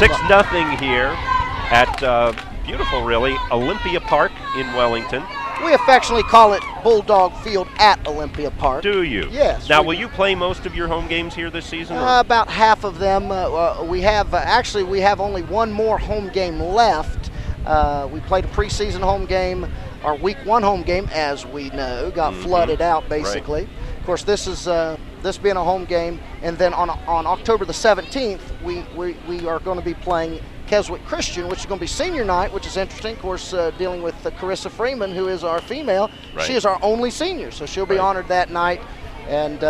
6-0 here at beautiful, really, Olympia Park in Wellington. We affectionately call it Bulldog Field at Olympia Park. Do you? Yes. Now, will you play most of your home games here this season? About half of them. We have only one more home game left. We played a preseason home game. Our week 1 home game, as we know, got flooded out basically. Right. Of course, this is this being a home game, and then on October the 17th, we are going to be playing Keswick Christian, which is going to be senior night, which is interesting. Of course, dealing with QrtC Freeman, who is our female. Right. She is our only senior, so she'll be honored that night. And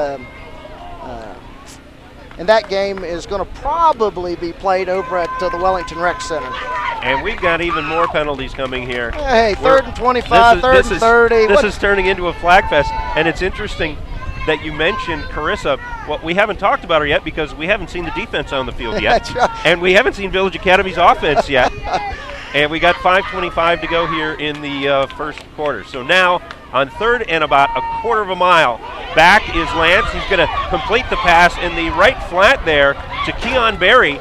that game is going to probably be played over at the Wellington Rec Center. And we've got even more penalties coming here. Hey, 3rd and 25, 3rd and 30. This is turning into a flag fest, and it's interesting that you mentioned QrtC. Well, we haven't talked about her yet because we haven't seen the defense on the field yet. That's right. And we haven't seen Village Academy's offense yet. And we got 5:25 to go here in the first quarter. So now, on 3rd and about a quarter of a mile, back is Lance. He's going to complete the pass in the right flat there to Keon Berry.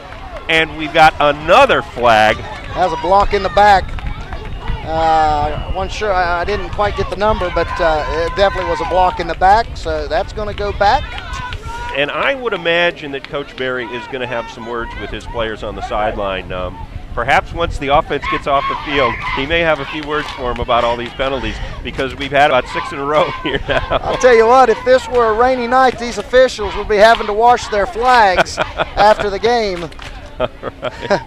And we've got another flag. Has a block in the back. I wasn't sure, I didn't quite get the number, but it definitely was a block in the back, so that's going to go back. And I would imagine that Coach Berry is going to have some words with his players on the sideline. Perhaps once the offense gets off the field, he may have a few words for them about all these penalties, because we've had about 6 in a row here now. I'll tell you what, if this were a rainy night, these officials would be having to wash their flags after the game. All right.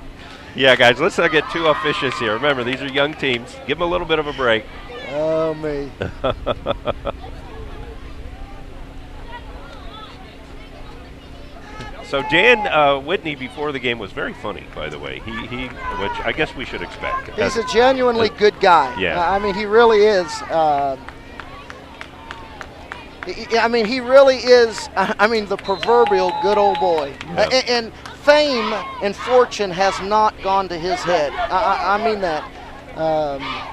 Yeah, guys, let's not get too officious here. Remember, these are young teams. Give them a little bit of a break. Oh, me. So Dan Whitney before the game was very funny, by the way. He which I guess we should expect. He's a genuinely good guy. Yeah. I mean, he really is. He really is. The proverbial good old boy. Yeah. And fame and fortune has not gone to his head. I mean that.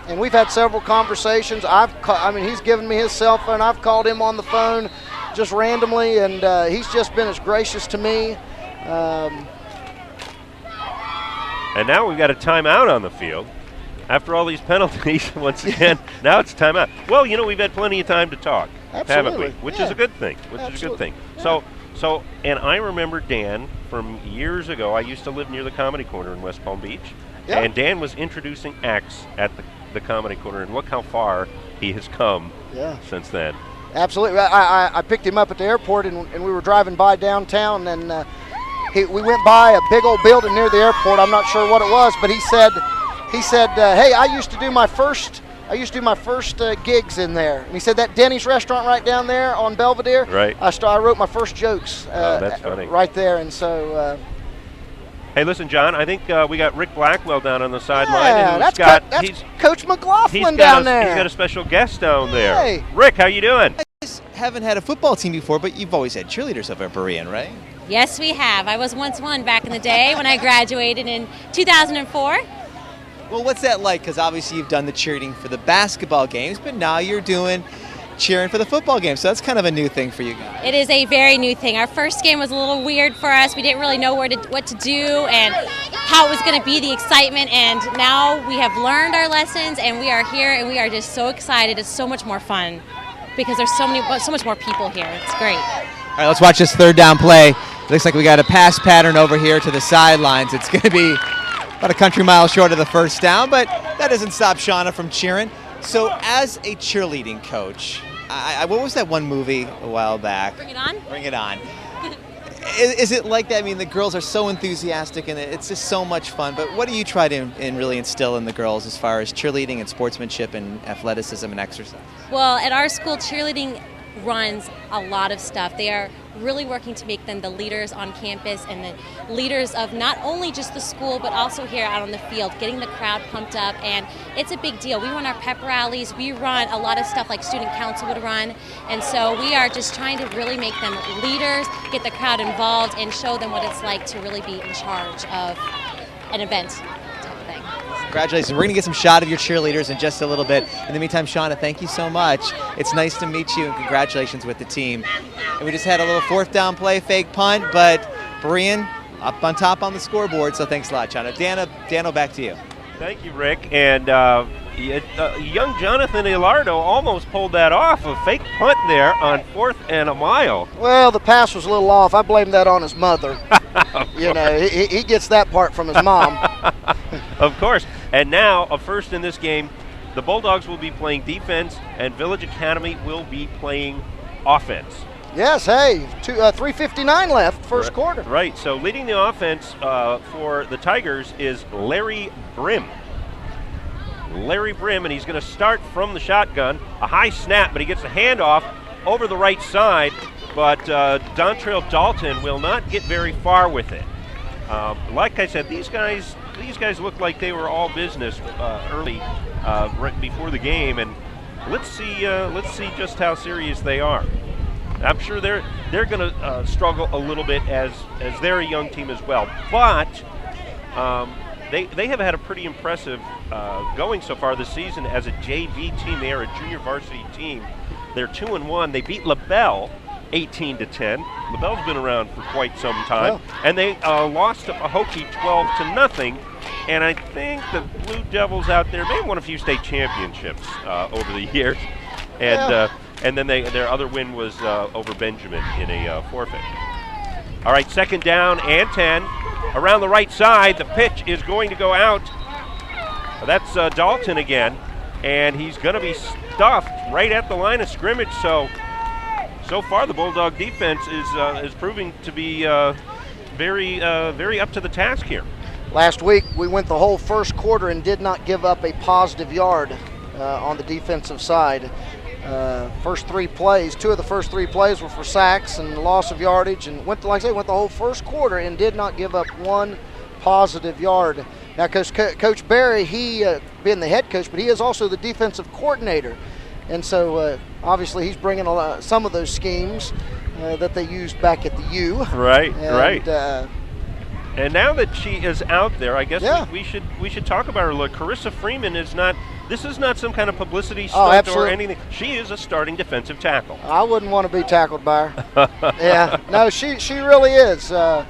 And we've had several conversations. He's given me his cell phone. I've called him on the phone just randomly, and he's just been as gracious to me. And now we've got a timeout on the field. After all these penalties, once again, now it's timeout. Well, we've had plenty of time to talk, haven't we? Which is a good thing. Yeah. So, and I remember Dan from years ago. I used to live near the Comedy Corner in West Palm Beach. Yeah. And Dan was introducing acts at the Comedy Corner, and look how far he has come since then. Absolutely. I picked him up at the airport, and we were driving by downtown, and we went by a big old building near the airport. I'm not sure what it was, but he said, hey, I used to do my first gigs in there. And he said, that Denny's restaurant right down there on Belvedere. Right. I wrote my first jokes that's funny. right there, and so. Hey, listen, John, I think we got Rick Blackwell down on the sideline. Yeah, and that's Coach McLaughlin down there. He's got a special guest down there. Hey. Rick, how you doing? You guys haven't had a football team before, but you've always had cheerleaders over at Berean, right? Yes, we have. I was once one back in the day when I graduated in 2004. Well, what's that like? Because obviously you've done the cheering for the basketball games, but now you're doing cheering for the football game, so that's kind of a new thing for you guys. It is a very new thing. Our first game was a little weird for us. We didn't really know what to do and how it was going to be, the excitement, and now we have learned our lessons, and we are here, and we are just so excited. It's so much more fun because there's so much more people here. It's great. All right, let's watch this 3rd down play. Looks like we got a pass pattern over here to the sidelines. It's going to be about a country mile short of the first down, but that doesn't stop Shauna from cheering. So as a cheerleading coach, what was that one movie a while back? Bring It On? Bring It On. Is it like that? I mean, the girls are so enthusiastic, and it's just so much fun. But what do you try to really instill in the girls as far as cheerleading and sportsmanship and athleticism and exercise? Well, at our school, cheerleading runs a lot of stuff. They are really working to make them the leaders on campus and the leaders of not only just the school but also here out on the field, getting the crowd pumped up, and it's a big deal. We run our pep rallies, we run a lot of stuff like student council would run, and so we are just trying to really make them leaders, get the crowd involved, and show them what it's like to really be in charge of an event type of thing. Congratulations. We're going to get some shot of your cheerleaders in just a little bit. In the meantime, Shauna, thank you so much. It's nice to meet you, and congratulations with the team. And we just had a little 4th down play, fake punt, but Berean up on top on the scoreboard. So thanks a lot, Chana. Dano, back to you. Thank you, Rick. And young Jonathan Ilardo almost pulled that off. A fake punt there on 4th and a mile. Well, the pass was a little off. I blame that on his mother. You know, he gets that part from his mom. Of course. And now, a first in this game, the Bulldogs will be playing defense, and Village Academy will be playing offense. Yes, hey, 3:59 left, first quarter. Right, so leading the offense for the Tigers is Larry Brim. Larry Brim, and he's going to start from the shotgun. A high snap, but he gets a handoff over the right side, but Dontrell Dalton will not get very far with it. Like I said, these guys look like they were all business early, right before the game, and let's see just how serious they are. I'm sure they're going to struggle a little bit as they're a young team as well, but they have had a pretty impressive going so far this season as a JV team. They are a junior varsity team. They're 2-1. They beat LaBelle 18-10. LaBelle's been around for quite some time, and they lost to Pahokee 12-0. And I think the Blue Devils out there may have won a few state championships over the years, and then their other win was over Benjamin in a forfeit. All right, 2nd down and 10. Around the right side, the pitch is going to go out. That's Dalton again, and he's going to be stuffed right at the line of scrimmage. So far, the Bulldog defense is proving to be very up to the task here. Last week, we went the whole first quarter and did not give up a positive yard on the defensive side. First 3 plays, 2 of the first 3 plays were for sacks and loss of yardage, and went the whole first quarter and did not give up 1 positive yard. Now, Coach Barry, he being the head coach, but he is also the defensive coordinator, and so obviously he's bringing some of those schemes that they used back at the U. Right, and, right. And now that she is out there, I guess we should talk about her. Look, Carissa Freeman is not. This is not some kind of publicity stunt or anything. She is a starting defensive tackle. I wouldn't want to be tackled by her. Yeah, no, she really is. Yeah,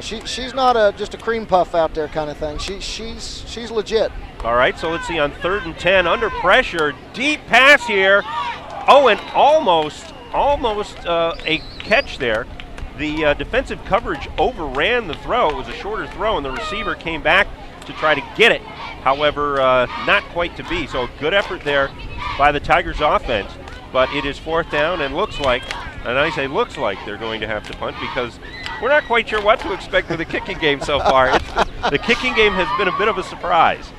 she's not just a cream puff out there kind of thing. She's legit. All right, so let's see on 3rd and 10, under pressure, deep pass here. Oh, and almost a catch there. The defensive coverage overran the throw. It was a shorter throw, and the receiver came back to try to get it. However, not quite to be. So a good effort there by the Tigers offense. But it is 4th down, and looks like, and I say looks like, they're going to have to punt because we're not quite sure what to expect with the kicking game so far. The kicking game has been a bit of a surprise.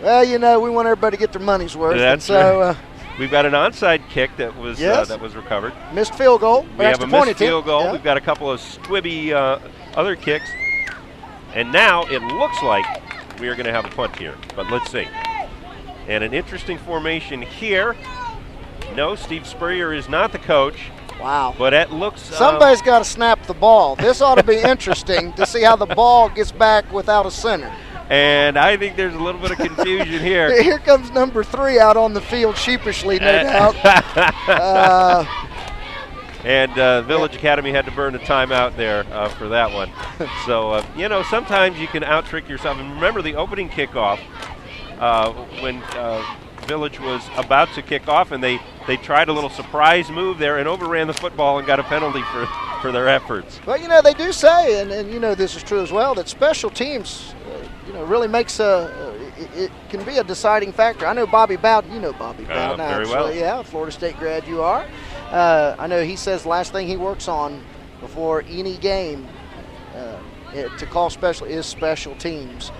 Well, you know, we want everybody to get their money's worth. That's right. We've got an onside kick that was recovered. Missed field goal. We have a missed field goal. Yeah. We've got a couple of squibby other kicks. And now it looks like we are going to have a punt here. But let's see. And an interesting formation here. No, Steve Spurrier is not the coach. Wow. But it looks... Somebody's got to snap the ball. This ought to be interesting to see how the ball gets back without a center. And I think there's a little bit of confusion here. Here comes number 3 out on the field sheepishly, no doubt. And Village Academy had to burn a timeout there for that one. So, you know, sometimes you can out-trick yourself. And remember the opening kickoff when Village was about to kick off, and they tried a little surprise move there and overran the football and got a penalty for their efforts. Well, you know, they do say, and you know this is true as well, that special teams really makes it can be a deciding factor. I know Bobby Bowden. You know Bobby Bowden. Very well. Yeah, Florida State grad you are. I know he says the last thing he works on before any game to call special is special teams.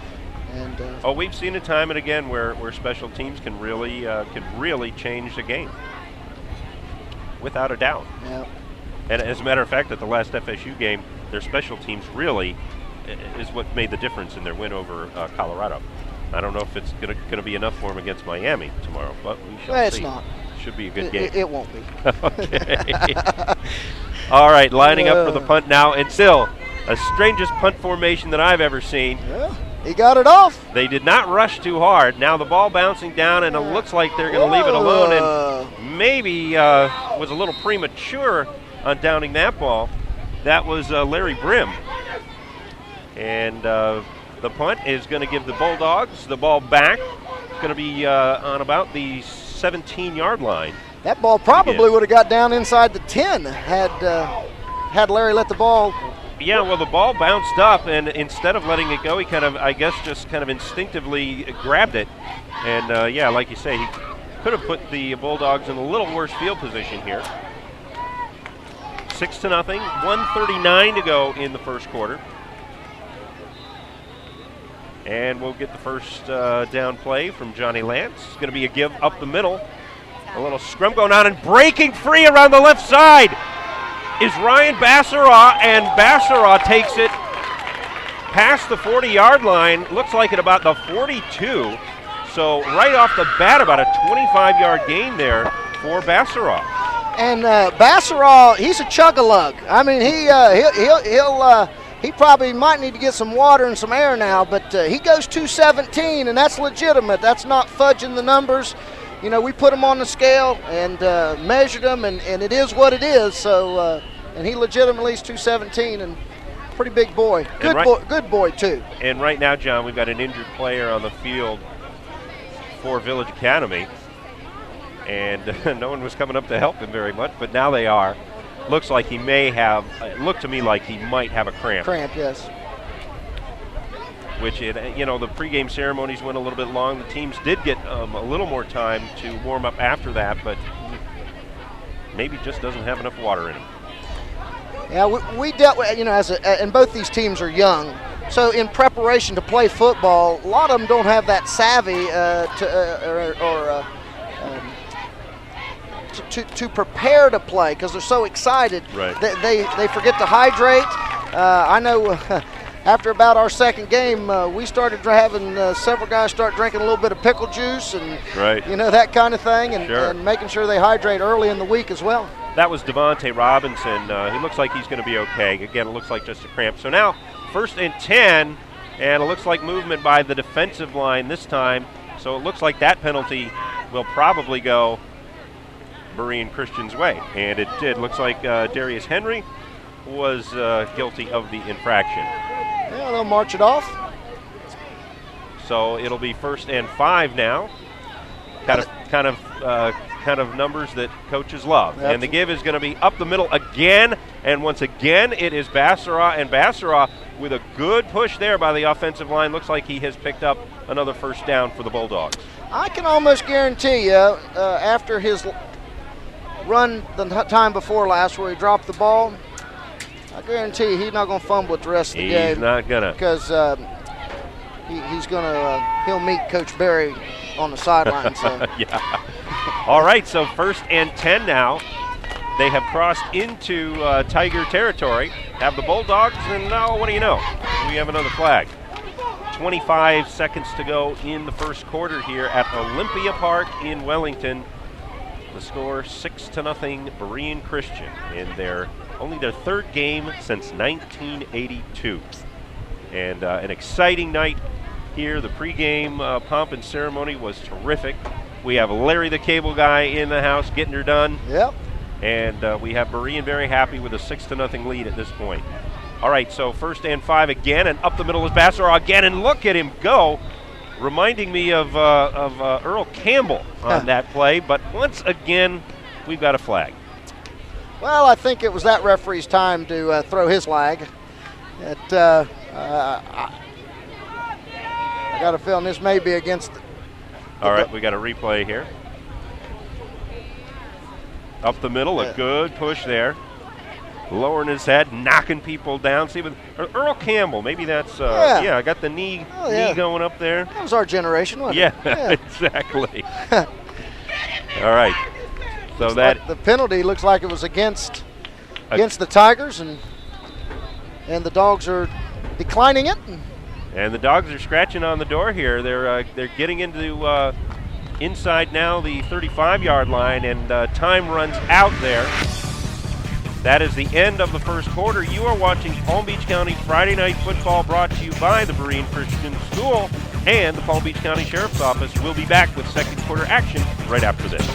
And we've seen it time and again where special teams can really change the game, without a doubt. Yeah. And as a matter of fact, at the last FSU game, their special teams really is what made the difference in their win over Colorado. I don't know if it's going to be enough for them against Miami tomorrow, but we shall see. It's not. Should be a good game. It won't be. Okay. All right, lining up for the punt now, and still a strangest punt formation that I've ever seen. Yeah, he got it off. They did not rush too hard. Now the ball bouncing down, and it looks like they're going to leave it alone, and maybe was a little premature on downing that ball. That was Larry Brim. And the punt is going to give the Bulldogs the ball back. It's going to be on about the 17-yard line. That ball probably would have got down inside the 10 had Larry let the ball. Yeah, well, the ball bounced up, and instead of letting it go, he kind of, I guess, just kind of instinctively grabbed it. And, yeah, like you say, he could have put the Bulldogs in a little worse field position here. 6-0, 1:39 to go in the first quarter. And we'll get the first down play from Johnny Lance. It's going to be a give up the middle. A little scrum going on, and breaking free around the left side is Ryan Bassaraw, and Bassaraw takes it past the 40-yard line. Looks like at about the 42. So right off the bat, about a 25-yard gain there for Bassaraw. And Bassaraw, he's a chug-a-lug. I mean, he probably might need to get some water and some air now, but he goes 217, and that's legitimate. That's not fudging the numbers. You know, we put him on the scale and measured him, and it is what it is. So, and he legitimately is 217, and pretty big boy. Good boy too. And right now, John, we've got an injured player on the field for Village Academy, and no one was coming up to help him very much, but now they are. Looks like he may have. It looked to me like he might have a cramp. Cramp, yes. Which, the pregame ceremonies went a little bit long. The teams did get a little more time to warm up after that, but maybe just doesn't have enough water in him. Yeah, we dealt with, and both these teams are young. So in preparation to play football, a lot of them don't have that savvy to prepare to play because they're so excited. Right. They forget to hydrate. I know. After about our second game, we started having several guys start drinking a little bit of pickle juice and that kind of thing, and making sure they hydrate early in the week as well. That was Devontae Robinson. He looks like he's going to be okay. Again, it looks like just a cramp. So now 1st and 10, and it looks like movement by the defensive line this time. So it looks like that penalty will probably go Berean Christian's way, and it did. Looks like Darius Henry was guilty of the infraction. Yeah, they'll march it off. So it'll be 1st and 5 now. Kind of numbers that coaches love. Absolutely. And the give is going to be up the middle again, and once again it is Bassaraw, and Bassaraw with a good push there by the offensive line. Looks like he has picked up another first down for the Bulldogs. I can almost guarantee you, after his run the time before last where he dropped the ball, I guarantee you he's not going to fumble it the rest of the game. He's not going to. Because he'll meet Coach Berry on the sideline. So. Yeah. All right, so 1st and 10 now. They have crossed into Tiger territory, have the Bulldogs, and now what do you know? We have another flag. 25 seconds to go in the first quarter here at Olympia Park in Wellington. The score 6-0 Berean Christian in only their third game since 1982. And an exciting night here. The pregame pomp and ceremony was terrific. We have Larry the Cable Guy in the house getting her done. Yep. And we have Berean very happy with a 6-0 lead at this point. All right, so 1st and 5 again, and up the middle is Bassaraw again, and look at him go. Reminding me of Earl Campbell on that play, but once again, we've got a flag. Well, I think it was that referee's time to throw his flag. I got a feeling this may be against. All right, we got a replay here. Up the middle, a good push there. Lowering his head, knocking people down. See, with Earl Campbell, maybe that's, I got the knee going up there. That was our generation, wasn't it? Yeah, exactly. All right. So looks that like the penalty looks like it was against the Tigers, and the Dogs are declining it. And the Dogs are scratching on the door here. They're getting into inside now the 35-yard line, and time runs out there. That is the end of the first quarter. You are watching Palm Beach County Friday Night Football, brought to you by the Berean Christian School and the Palm Beach County Sheriff's Office. We'll be back with second quarter action right after this.